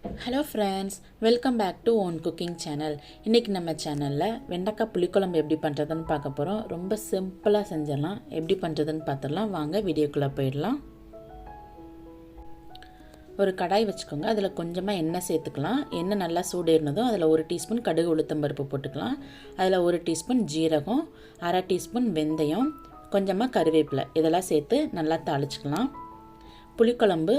Hello friends, welcome back to Own Cooking Channel. இன்னைக்கு நம்ம சேனல்ல வெண்டைக்காய் புளிக்குழம்பு எப்படி பண்றதுன்னு பார்க்க போறோம். ரொம்ப சிம்பிளா செஞ்சிடலாம். எப்படி பண்றதுன்னு பார்த்தறலாம். வாங்க வீடியோக்குள்ள போயிடலாம். ஒரு கடாய் வச்சுக்கோங்க. அதில் கொஞ்சமா எண்ணெய் சேர்த்துக்கலாம். எண்ணெய் நல்லா சூடேறினதும் அதில் 1 டீஸ்பூன் கடுகு உளுத்தம் பருப்பு போட்டுக்கலாம். அதில் 1 டீஸ்பூன் ஜீரகம், 1/2 டீஸ்பூன் வெந்தயம், கொஞ்சமா கறிவேப்பிலை இதெல்லாம் சேர்த்து நல்லா தாளிச்சுக்கலாம். புளிக்குழம்பு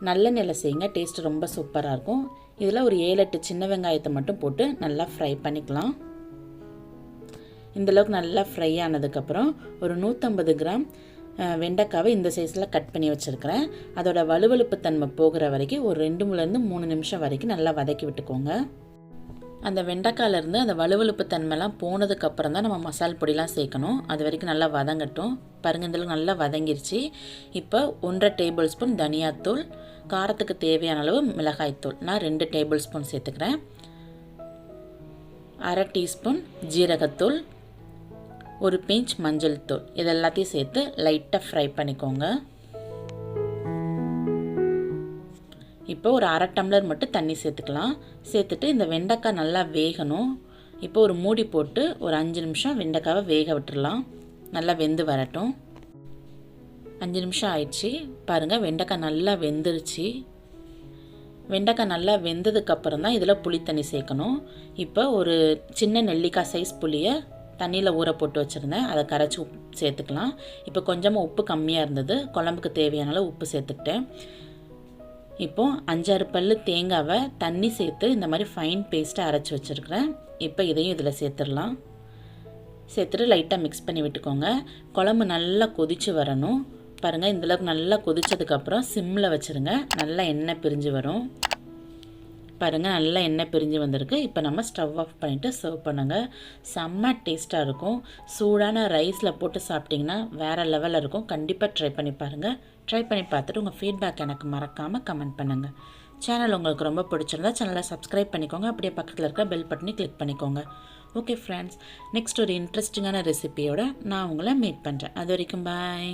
நல்லெண்ணெயில் செய்யுங்க, டேஸ்ட் ரொம்ப சூப்பராக இருக்கும். இதில் ஒரு 7-8 சின்ன வெங்காயத்தை மட்டும் போட்டு நல்லா ஃப்ரை பண்ணிக்கலாம். இந்தளவுக்கு நல்லா ஃப்ரை ஆனதுக்கப்புறம் ஒரு 150 கிராம் வெண்டைக்காவை இந்த சைஸில் கட் பண்ணி வச்சுருக்கிறேன். அதோட வலுவலுப்பு தன்மை போகிற வரைக்கும் ஒரு 2 3 நிமிஷம் வரைக்கும் நல்லா வதக்கி விட்டுக்கோங்க. அந்த வெண்டைக்காயிலேருந்து அந்த வலுவலுப்பு தன்மைலாம் போனதுக்கப்புறம் தான் நம்ம மசால் பொடிலாம் சேர்க்கணும். அது வரைக்கும் நல்லா வதங்கட்டும். பாருங்கள், இந்தளவுக்கு நல்லா வதங்கிருச்சு. இப்போ 1.5 டேபிள் ஸ்பூன் தனியாத்தூள், காரத்துக்கு தேவையான அளவு மிளகாய்த்தூள் நான் 2 டேபிள் ஸ்பூன் சேர்த்துக்கிறேன். 1/2 டீஸ்பூன் ஜீரகத்தூள், ஒரு பிஞ்ச் மஞ்சள் தூள், இதெல்லாத்தையும் சேர்த்து லைட்டாக ஃப்ரை பண்ணிக்கோங்க. இப்போ ஒரு 1/2 டம்ளர் மட்டும் தண்ணி சேர்த்துக்கலாம். சேர்த்துட்டு இந்த வெண்டைக்காய் நல்லா வேகணும். இப்போ ஒரு மூடி போட்டு ஒரு 5 நிமிஷம் வெண்டைக்காவை வேக விட்டுடலாம். நல்லா வெந்து வரட்டும். 5 நிமிஷம் ஆயிடுச்சு. பாருங்கள், வெண்டைக்காய் நல்லா வெந்துருச்சு. வெண்டைக்காய் நல்லா வெந்ததுக்கப்புறம் தான் இதில் புளி தண்ணி சேர்க்கணும். இப்போ ஒரு சின்ன நெல்லிக்காய் சைஸ் புளியை தண்ணியில் ஊற போட்டு வச்சுருந்தேன். அதை கரைச்சி சேர்த்துக்கலாம். இப்போ கொஞ்சமாக உப்பு கம்மியாக இருந்தது, குழம்புக்கு தேவையான அளவு உப்பு சேர்த்துக்கிட்டேன். இப்போது 5-6 பல்லு தேங்காவை தண்ணி சேர்த்து இந்த மாதிரி ஃபைன் பேஸ்ட்டாக அரைச்சி வச்சுருக்கிறேன். இப்போ இதையும் இதில் சேர்த்துடலாம். சேர்த்துட்டு லைட்டாக மிக்ஸ் பண்ணி விட்டுக்கோங்க. குழம்பு நல்லா கொதித்து வரணும். பாருங்கள், இந்தளவுக்கு நல்லா கொதித்ததுக்கப்புறம் சிம்மில் வச்சுருங்க. நல்லா எண்ணெய் பிரிஞ்சு வரும். பாருங்கள், நல்லா எண்ணெய் பிரிஞ்சு வந்திருக்கு. இப்போ நம்ம ஸ்டவ் ஆஃப் பண்ணிவிட்டு சர்வ் பண்ணுங்கள். செம்ம டேஸ்ட்டாக இருக்கும். சூடான ரைஸில் போட்டு சாப்பிட்டிங்கன்னா வேறு லெவலில் இருக்கும். கண்டிப்பாக ட்ரை பண்ணி பாருங்கள். ட்ரை பண்ணி பார்த்துட்டு உங்கள் ஃபீட்பேக் எனக்கு மறக்காமல் கமெண்ட் பண்ணுங்கள். சேனல் உங்களுக்கு ரொம்ப பிடிச்சிருந்தா சேனலை சப்ஸ்கிரைப் பண்ணிக்கோங்க. அப்படியே பக்கத்தில் இருக்க பெல் பட்டனை கிளிக் பண்ணிக்கோங்க. ஓகே ஃப்ரெண்ட்ஸ், நெக்ஸ்ட் ஒரு இன்ட்ரெஸ்டிங்கான ரெசிபியோட நான் உங்களை மீட் பண்ணுறேன். அது வரைக்கும் பாய்.